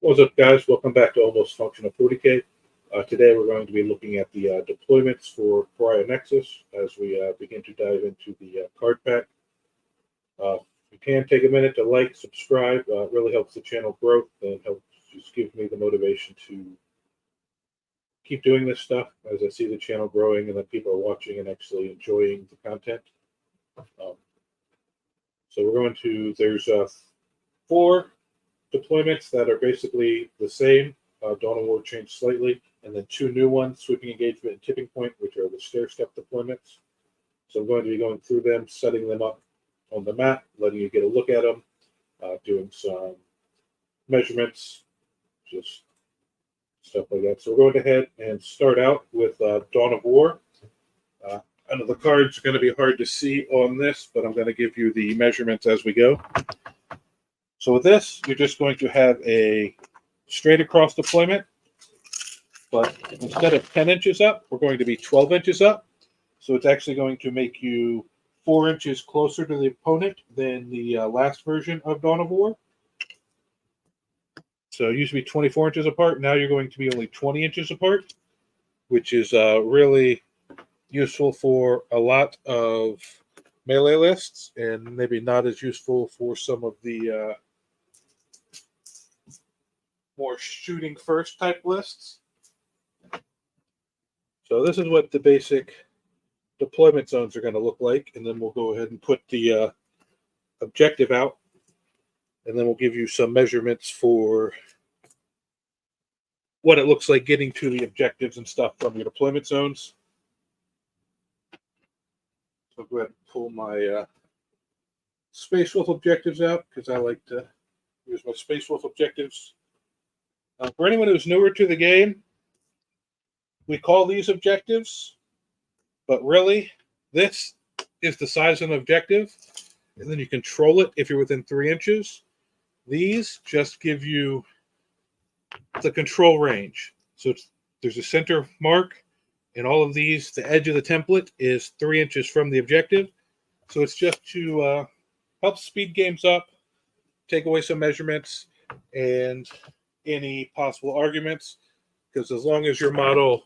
What's up, guys? Welcome back to Almost Functional 40K. Today we're going to be looking at the deployments for Pariah Nexus as we begin to dive into the card pack. If you can take a minute to like, subscribe, it really helps the channel grow and helps just give me the motivation to keep doing this stuff as I see the channel growing and that people are watching and actually enjoying the content. So we're going to, there's 4 deployments that are basically the same. Dawn of War changed slightly, and then 2 new ones, Sweeping Engagement and Tipping Point, which are the stair-step deployments. So I'm going to be going through them, setting them up on the map, letting you get a look at them, doing some measurements, just stuff like that. So we're going to head and start out with Dawn of War. I know the cards are going to be hard to see on this, but I'm going to give you the measurements as we go. So with this, you're just going to have a straight across deployment, but instead of 10 inches up, we're going to be 12 inches up. So it's actually going to make you 4 inches closer to the opponent than the last version of Dawn of War. So it used to be 24 inches apart. Now you're going to be only 20 inches apart, which is really useful for a lot of melee lists and maybe not as useful for some of the more shooting first type lists. So this is what the basic deployment zones are going to look like, and then we'll go ahead and put the objective out, and then we'll give you some measurements for what it looks like getting to the objectives and stuff from your deployment zones. So I'll go ahead and pull my Space Wolf objectives out because I like to use my Space Wolf objectives. For anyone who's newer to the game, we call these objectives, but really, this is the size of an objective, and then you control it if you're within 3 inches. These just give you the control range. So there's a center mark, and all of these, the edge of the template is 3 inches from the objective. So it's just to help speed games up, take away some measurements, and any possible arguments, because as long as your model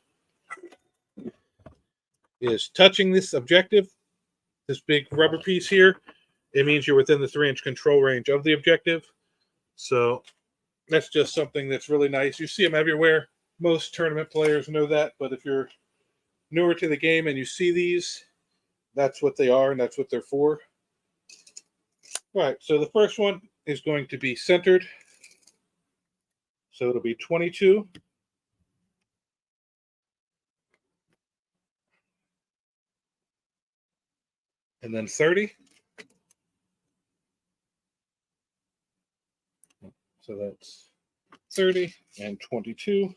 is touching this objective, this big rubber piece here, it means you're within the 3-inch control range of the objective. So that's just something that's really nice. You see them everywhere. Most tournament players know that, but if you're newer to the game and you see these, that's what they are and that's what they're for. All right, so the first one is going to be centered. So it'll be 22. And then 30. So that's 30 and 22.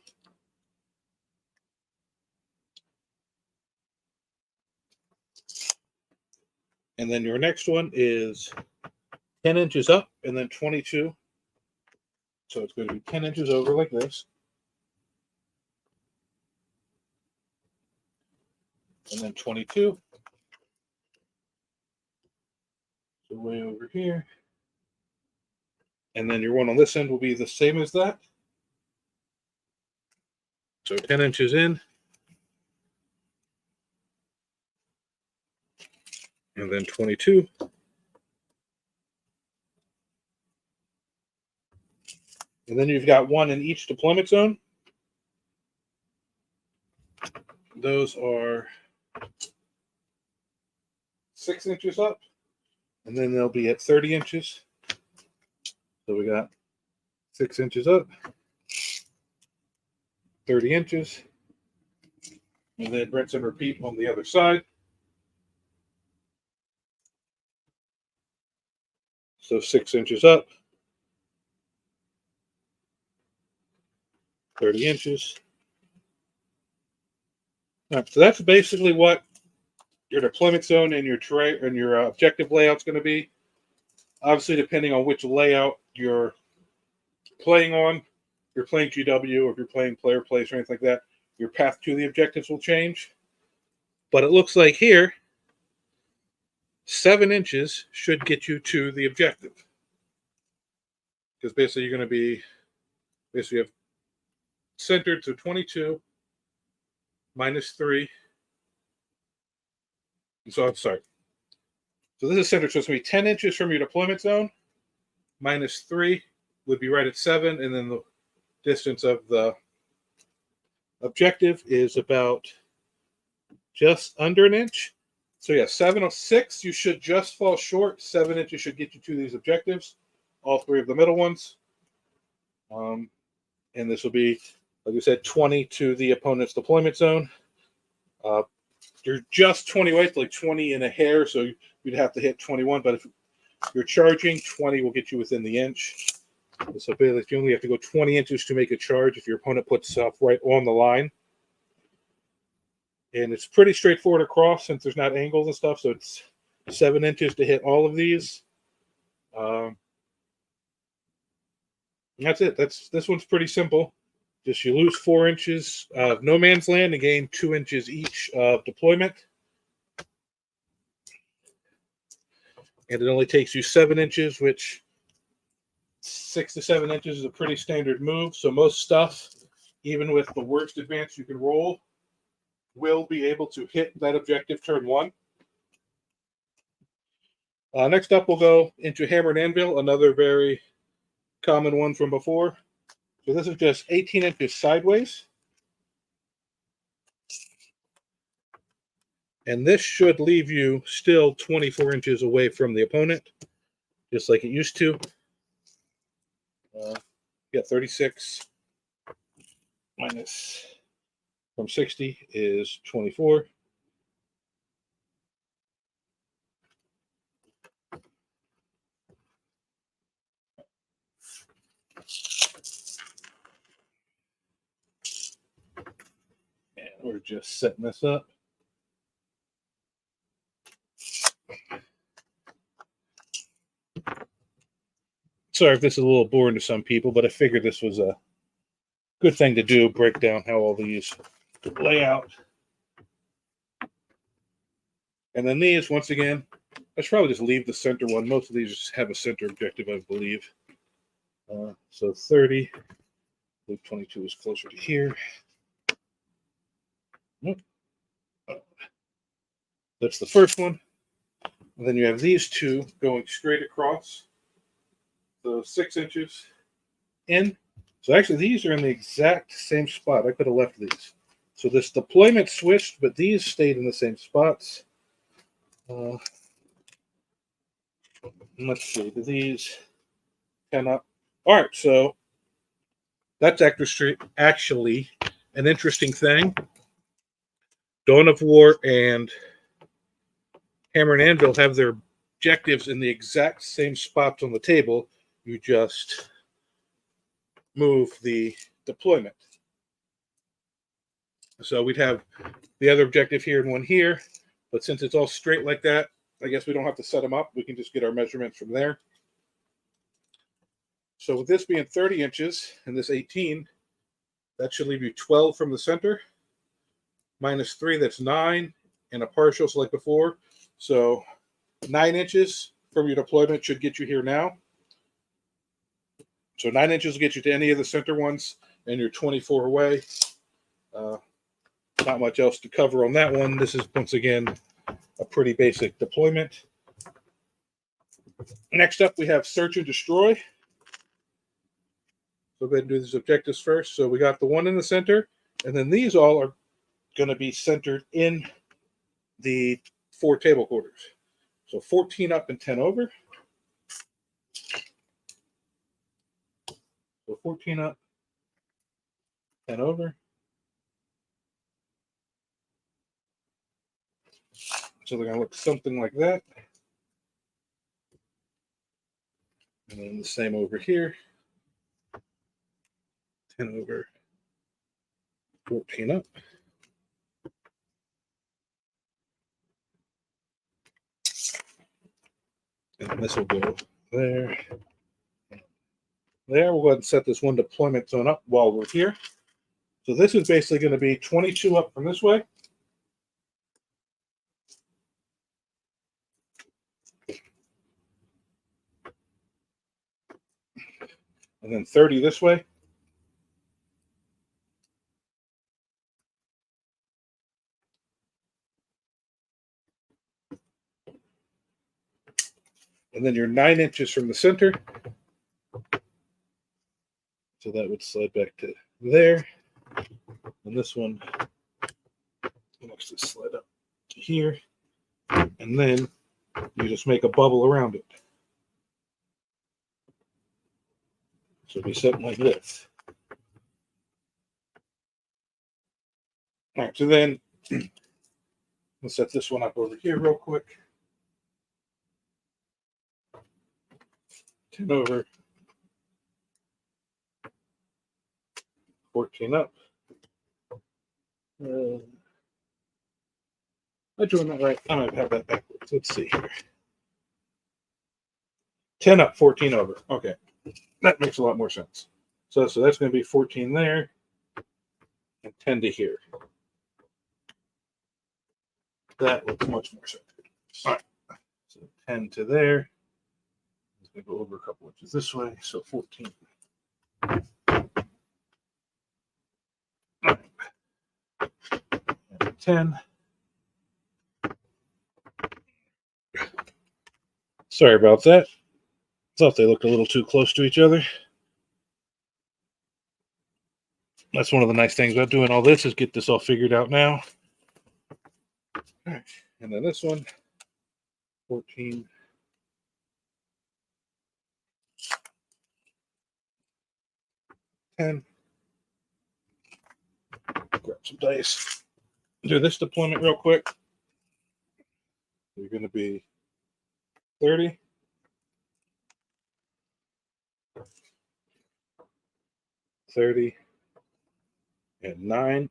And then your next one is 10 inches up and then 22. So it's going to be 10 inches over like this. And then 22. So way over here. And then your one on this end will be the same as that. So 10 inches in. And then 22. And then you've got one in each deployment zone. Those are 6 inches up. And then they'll be at 30 inches. So we got 6 inches up, 30 inches. And then rinse and repeat on the other side. So 6 inches up, 30 inches. All right, so that's basically what your deployment zone and your tray and your objective layout is going to be. Obviously, depending on which layout you're playing on, if you're playing GW or if you're playing player place or anything like that, your path to the objectives will change. But it looks like here, 7 inches should get you to the objective. Because basically you're going to be Basically, you have centered to 22 minus 3. So I'm sorry. So this is centered. So it's going to be 10 inches from your deployment zone. Minus 3 would be right at 7. And then the distance of the objective is about just under an inch. So yeah, 706, you should just fall short. 7 inches should get you to these objectives. All 3 of the middle ones. And this will be, like I said, 20 to the opponent's deployment zone. You're just 20 away, like 20 and a hair, so you'd have to hit 21. But if you're charging, 20 will get you within the inch. So basically, you only have to go 20 inches to make a charge if your opponent puts stuff right on the line. And it's pretty straightforward across since there's not angles and stuff. So it's 7 inches to hit all of these. That's it. This one's pretty simple. Just you lose 4 inches of no man's land and gain 2 inches each of deployment. And it only takes you 7 inches, which 6 to 7 inches is a pretty standard move. So most stuff, even with the worst advance you can roll, will be able to hit that objective turn 1. Next up, we'll go into Hammer and Anvil, another very common one from before. So this is just 18 inches sideways. And this should leave you still 24 inches away from the opponent, just like it used to. Yeah, 36 minus from 60 is 24. And we're just setting this up. Sorry if this is a little boring to some people, but I figured this was a good thing to do, break down how all these lay out. And then these, once again, I should probably just leave the center one. Most of these just have a center objective, I believe. So 30, I believe 22 is closer to here. Nope. That's the first one. And then you have these two going straight across. So 6 inches in. So actually, these are in the exact same spot. I could have left these. So this deployment switched, but these stayed in the same spots. Let's see. Do these cannot? All right. So that's actually an interesting thing. Dawn of War and Hammer and Anvil have their objectives in the exact same spots on the table. You just move the deployment. So we'd have the other objective here and one here, but since it's all straight like that, I guess we don't have to set them up. We can just get our measurements from there. So with this being 30 inches and this 18, that should leave you 12 from the center. Minus 3, that's 9, and a partial, so like before. So 9 inches from your deployment should get you here now. So 9 inches will get you to any of the center ones, and you're 24 away. Not much else to cover on that one. This is, once again, a pretty basic deployment. Next up, we have Search and Destroy. So go ahead and do these objectives first. So we got the one in the center, and then these all are going to be centered in the 4 table quarters. So 14 up and 10 over. So 14 up, 10 over. So they're going to look something like that. And then the same over here. 10 over, 14 up. And this will go there. There, we'll go ahead and set this one deployment zone up while we're here. So this is basically going to be 22 up from this way. And then 30 this way. And then you're 9 inches from the center. So that would slide back to there. And this one will actually slide up to here. And then you just make a bubble around it. So it'll be something like this. All right, so then we'll set this one up over here real quick. 10 over. 14 up. Am I doing that right? I might have that backwards. Let's see here. 10 up, 14 over. Okay. That makes a lot more sense. So that's going to be 14 there and 10 to here. That looks much more sense. All right. So 10 to there. It's going to go over a couple inches this way. So 14. All right. And 10. Sorry about that. Thought they looked a little too close to each other. That's one of the nice things about doing all this is get this all figured out now. All right. And then this one, 14. 10. Grab some dice. Do this deployment real quick. You're going to be 30. 30. And 9.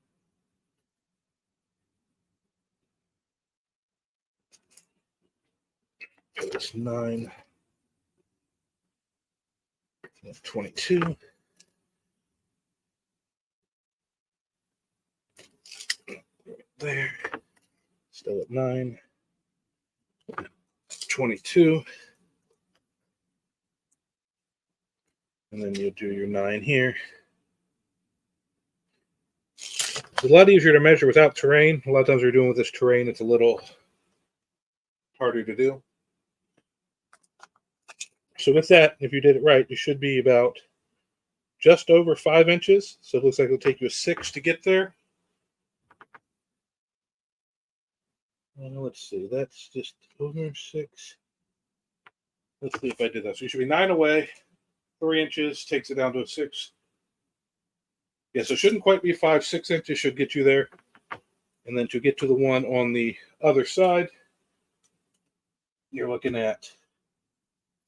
That's 9. 22. There. Still at 9. 22. And then you'll do your 9 here. It's a lot easier to measure without terrain. A lot of times we're doing with this terrain, it's a little harder to do. So with that, if you did it right, you should be about just over 5 inches. So it looks like it'll take you a 6 to get there. Let's see, that's just over 6. Let's see if I did that. So you should be 9 away, 3 inches, takes it down to a 6. Yeah, so it shouldn't quite be 5, 6 inches should get you there. And then to get to the one on the other side, you're looking at,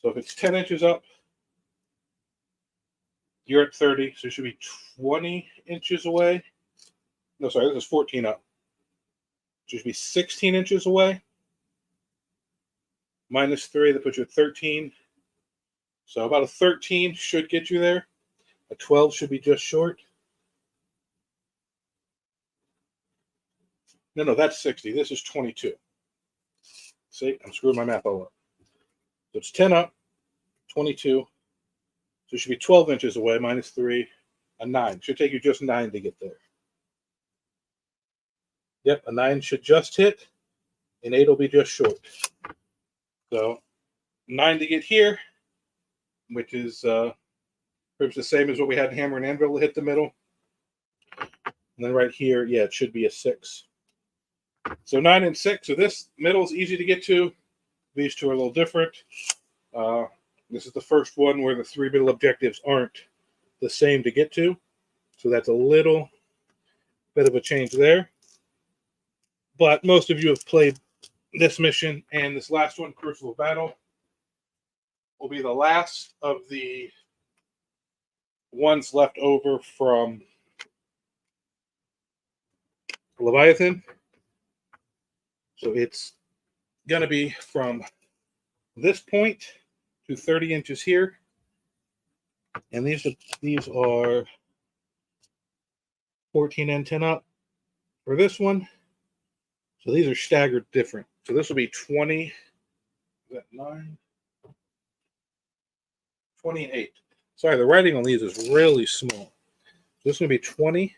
so if it's 10 inches up, you're at 30, so it should be 20 inches away. No, sorry, this is 14 up. It should be 16 inches away. Minus 3, that puts you at 13. So about a 13 should get you there. A 12 should be just short. No, that's 60. This is 22. See, I'm screwing my math all up. So it's 10 up, 22. So it should be 12 inches away, minus 3, a 9. Should take you just 9 to get there. Yep, a 9 should just hit, and 8 will be just short. So 9 to get here, which is pretty much the same as what we had in Hammer and Anvil to hit the middle. And then right here, yeah, it should be a 6. So 9 and 6. So this middle is easy to get to. These two are a little different. This is the first one where the 3 middle objectives aren't the same to get to. So that's a little bit of a change there. But most of you have played this mission, and this last one, Crucible of Battle, will be the last of the ones left over from Leviathan. So it's going to be from this point to 30 inches here. And these are 14 and 10 up for this one. So these are staggered different. So this will be 20. Is that 9? 20 and 8. Sorry, the writing on these is really small. So this is going to be 20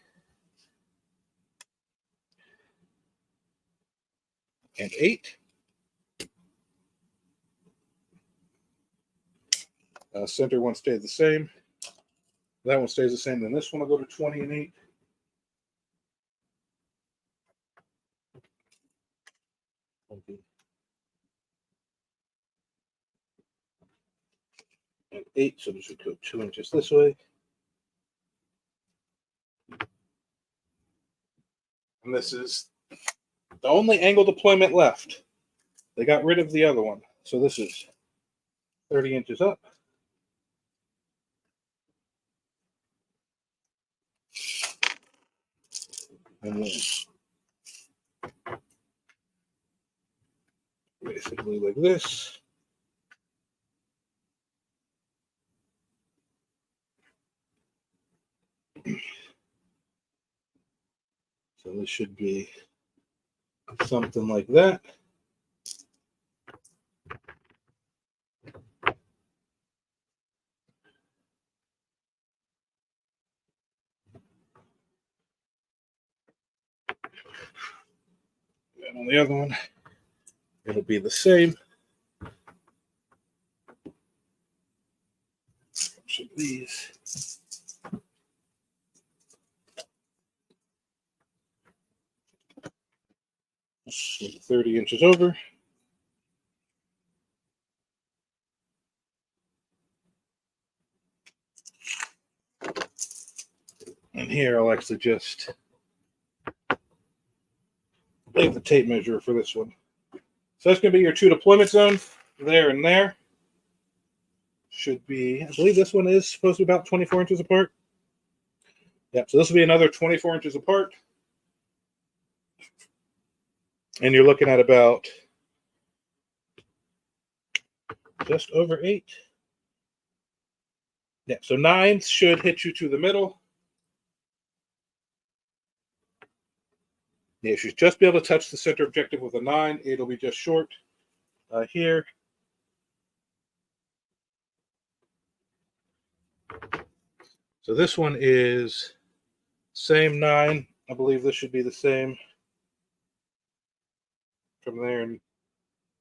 and 8. Center one stayed the same. That one stays the same. Then this one will go to 20 and 8. And 8, so this would go 2 inches this way. And this is the only angle deployment left. They got rid of the other one. So this is 30 inches up. And then basically like this. So this should be something like that. And on the other one, it'll be the same. So these. So 30 inches over. And here I'll actually just leave the tape measure for this one. So that's going to be your 2 deployment zones, there and there. Should be, I believe this one is supposed to be about 24 inches apart. Yep, so this will be another 24 inches apart. And you're looking at about just over 8. Yeah, so 9 should hit you to the middle. Yeah, you should just be able to touch the center objective with a 9. 8 will be just short here. So this one is same 9. I believe this should be the same from there. And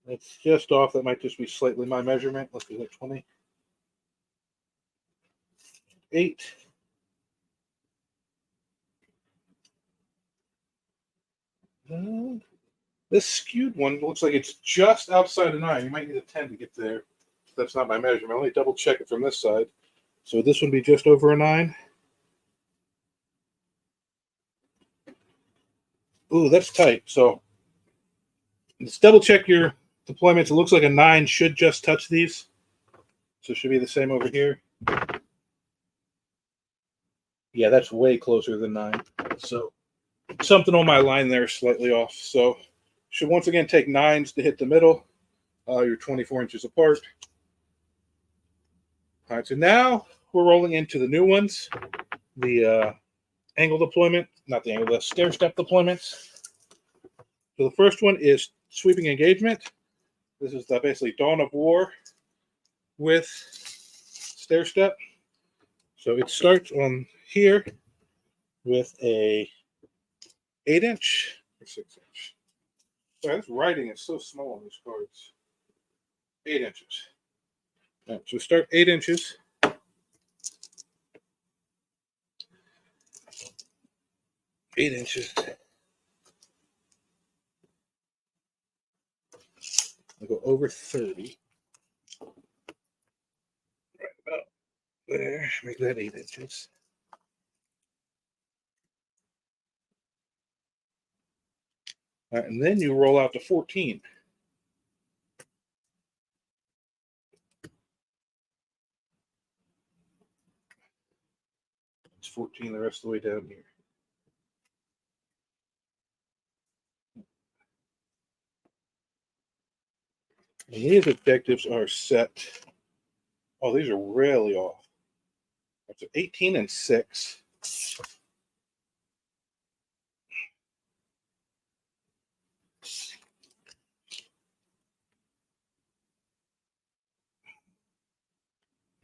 it's just off. That might just be slightly my measurement. Let's do that 20. 8. This skewed one looks like it's just outside of 9. You might need a 10 to get there. That's not my measurement. Let me double check it from this side. So this would be just over a 9. Ooh, that's tight. So let's double check your deployments. It looks like a 9 should just touch these. So it should be the same over here. Yeah, that's way closer than 9. So something on my line there is slightly off. So should once again take 9s to hit the middle. You're 24 inches apart. All right, so now we're rolling into the new ones. The angle deployment, not the angle, the stair step deployments. So the first one is sweeping engagement. This is the basically Dawn of War with stair step. So it starts on here with a 8-inch or 6-inch. Sorry, this writing is so small on these cards. 8 inches. All right, so start 8 inches. 8 inches. I'll go over 30. Right about there. Make that 8 inches. All right, and then you roll out to 14. It's 14 the rest of the way down here. And these objectives are set. Oh, these are really off. That's 18 and 6.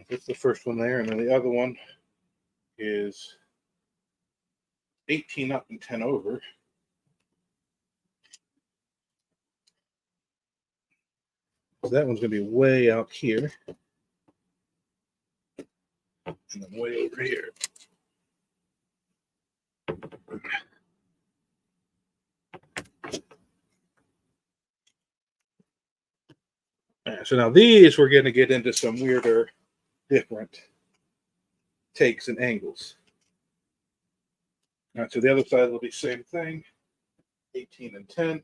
That's the first one there, and then the other one is 18 up and 10 over. So that one's going to be way out here. And then way over here. So now these, we're going to get into some weirder, different takes and angles. All right, so the other side will be same thing, 18 and 10.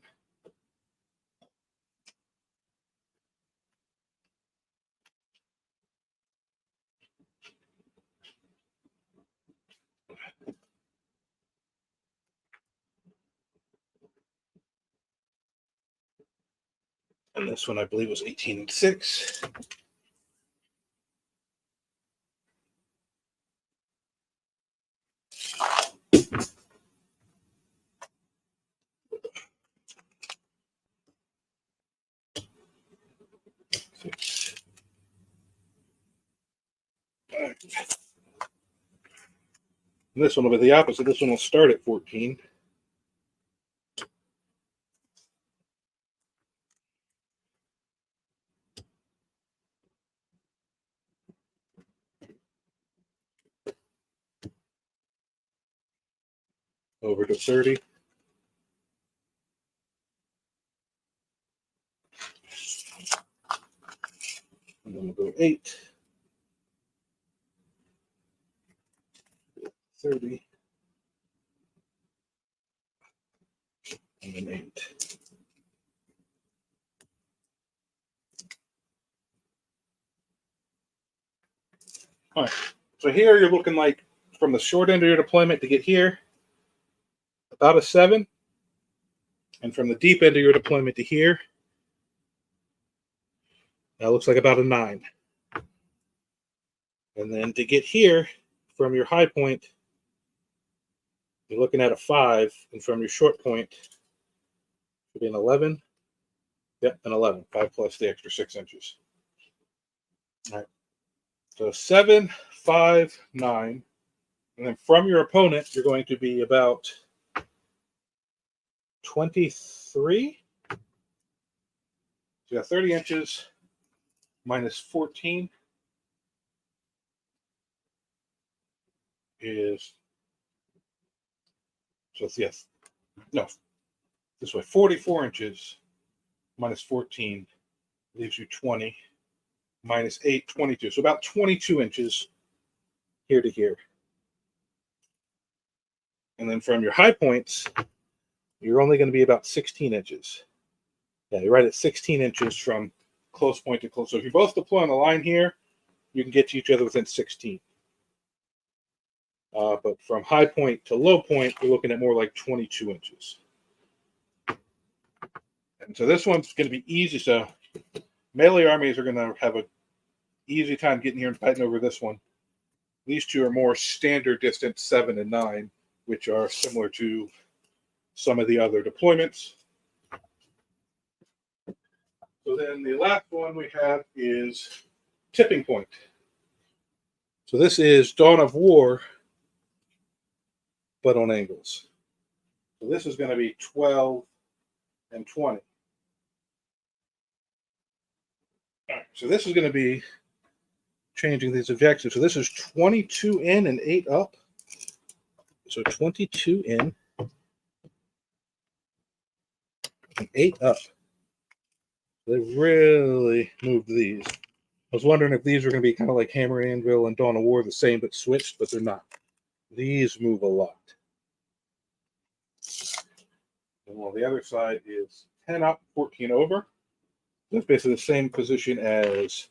And this one, I believe, was 18 and 6. Right. And this one will be the opposite. This one will start at 14. Over to 30. And then we'll go 8. 30. And then 8. All right. So here you're looking like from the short end of your deployment to get here, about a 7. And from the deep end of your deployment to here, that looks like about a 9. And then to get here, from your high point, you're looking at a 5. And from your short point, should be an 11. Yep, an 11. 5 plus the extra 6 inches. All right. So 7, 5, 9. And then from your opponent, you're going to be about 23. So you got 30 inches minus 14 is, so it's, yes, no, this way, 44 inches minus 14 leaves you 20, minus 8, 22. So about 22 inches here to here. And then from your high points, you're only going to be about 16 inches. Yeah, you're right at 16 inches from close point to close. So if you both deploy on the line here, you can get to each other within 16. But from high point to low point, you're looking at more like 22 inches. And so this one's going to be easy. So melee armies are going to have an easy time getting here and fighting over this one. These two are more standard distance, 7 and 9, which are similar to some of the other deployments. So then the last one we have is tipping point. So this is Dawn of War, but on angles. So this is going to be 12 and 20. All right, so this is going to be changing these objectives. So this is 22 in and 8 up. So 22 in and 8 up. They really moved these. I was wondering if these were going to be kind of like Hammer Anvil and Dawn of War, the same but switched, but they're not. These move a lot. And while the other side is 10 up, 14 over. That's basically the same position as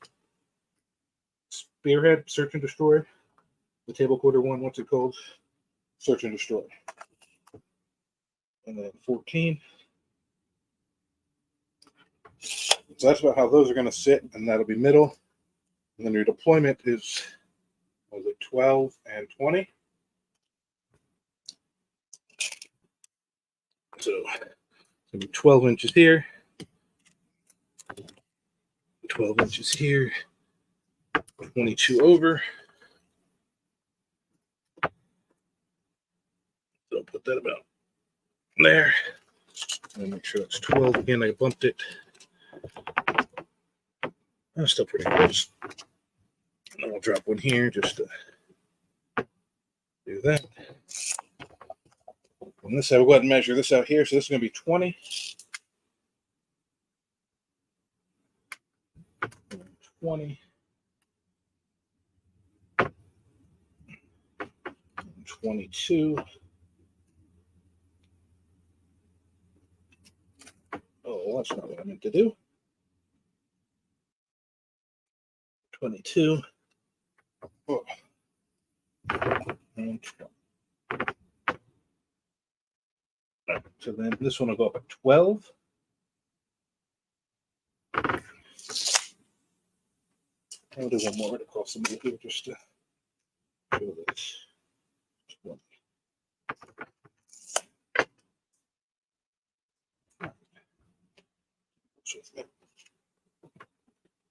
Spearhead, Search and Destroy. The table quarter one, what's it called? Search and Destroy. And then 14. So that's about how those are going to sit, and that'll be middle. And then your deployment is, what was it, 12 and 20. So it's going to be 12 inches here, 12 inches here, 22 over. So I'll put that about there. And make sure that's 12 again. I bumped it. That's still pretty close. And we'll drop one here just to do that. On this side, we'll go ahead and measure this out here. So this is going to be 20. 20. 22. Oh, that's not what I meant to do. 22. Oh. And 20. Right, so then this one will go up at 12. I'll do one more right across the middle here just to show this. 20.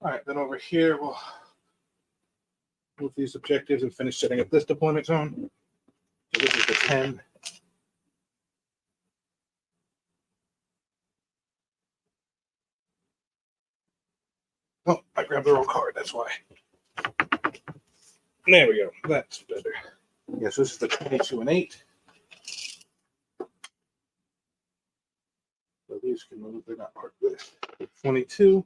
All right, then over here we'll move these objectives and finish setting up this deployment zone. So this is the 10. Oh, I grabbed the wrong card, that's why. There we go, that's better. Yes, this is the 22 and 8. So these can move, they're not part of this. 22.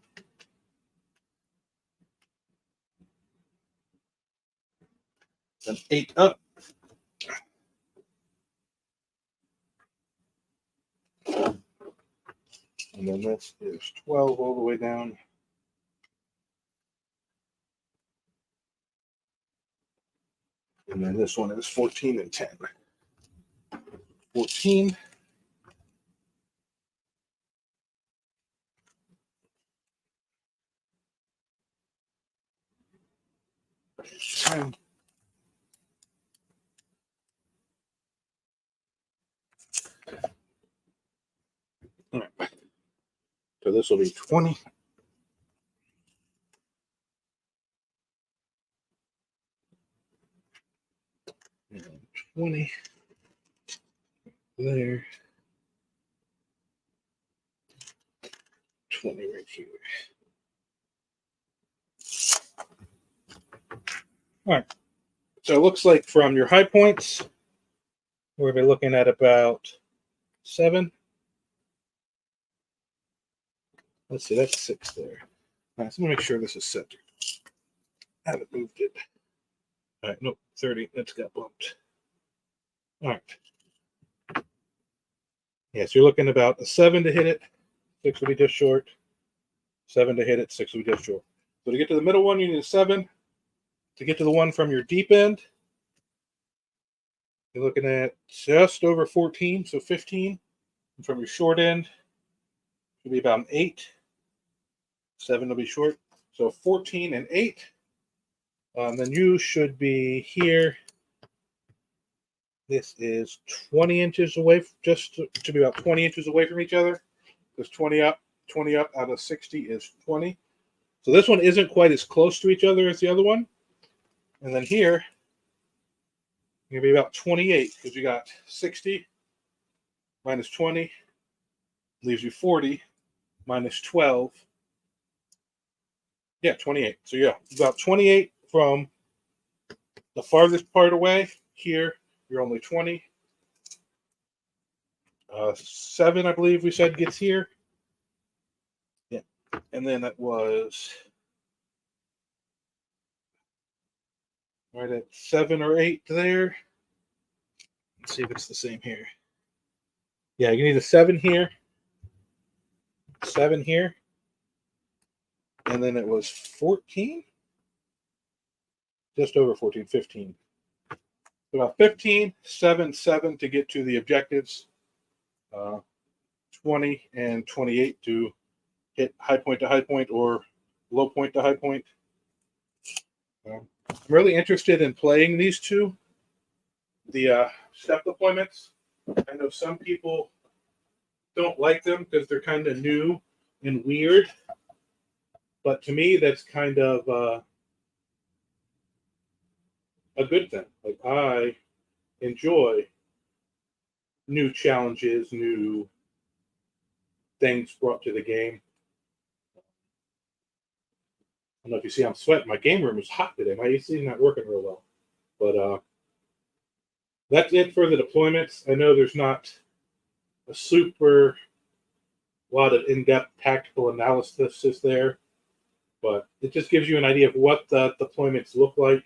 Then 8 up. And then this is 12 all the way down. And then this one is 14 and 10. 14. Time. All right. So this will be 20. And 20. There. 20 right here. All right. So it looks like from your high points, we're going to be looking at about 7. Let's see, that's 6 there. All right, so let me make sure this is centered. I haven't moved it. All right, nope, 30. That's got bumped. All right. Yeah, so you're looking about a 7 to hit it. 6 will be just short. 7 to hit it. 6 will be just short. So to get to the middle one, you need a 7. To get to the one from your deep end, you're looking at just over 14, so 15. And from your short end, it'll be about an 8. 7 will be short. So 14 and 8. Then you should be here. This is 20 inches away, just to be about 20 inches away from each other. Because 20 up out of 60 is 20. So this one isn't quite as close to each other as the other one. And then here, you're going to be about 28 because you got 60 minus 20 leaves you 40 minus 12. Yeah, 28. So yeah, about 28 from the farthest part away. Here, you're only 20. 7, I believe we said, gets here. Yeah. And then it was right at 7 or 8 there. Let's see if it's the same here. Yeah, you need a 7 here. 7 here. And then it was 14. Just over 14, 15. About 15, 7, 7 to get to the objectives. 20 and 28 to hit high point to high point or low point to high point. I'm really interested in playing these two, the step deployments. I know some people don't like them because they're kind of new and weird. But to me, that's kind of a good thing. Like, I enjoy new challenges, new things brought to the game. don't know if you see I'm sweating. My game room is hot today. My AC is not working real well. But that's it for the deployments. I know there's not a super lot of in-depth tactical analysis there, but it just gives you an idea of what the deployments look like,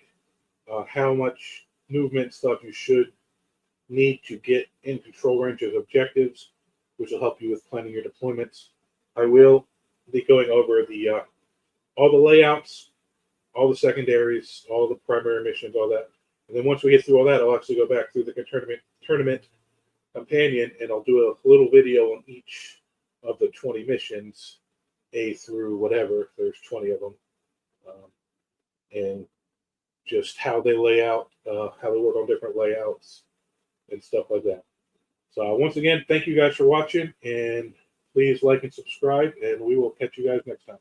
how much movement stuff you should need to get in control range of objectives, which will help you with planning your deployments. I will be going over the all the layouts, all the secondaries, all the primary missions, all that. And then once we get through all that, I'll actually go back through the tournament companion, and I'll do a little video on each of the 20 missions, A through whatever. There's 20 of them, and just how they lay out, how they work on different layouts, and stuff like that. So once again, thank you guys for watching, and please like and subscribe, and we will catch you guys next time.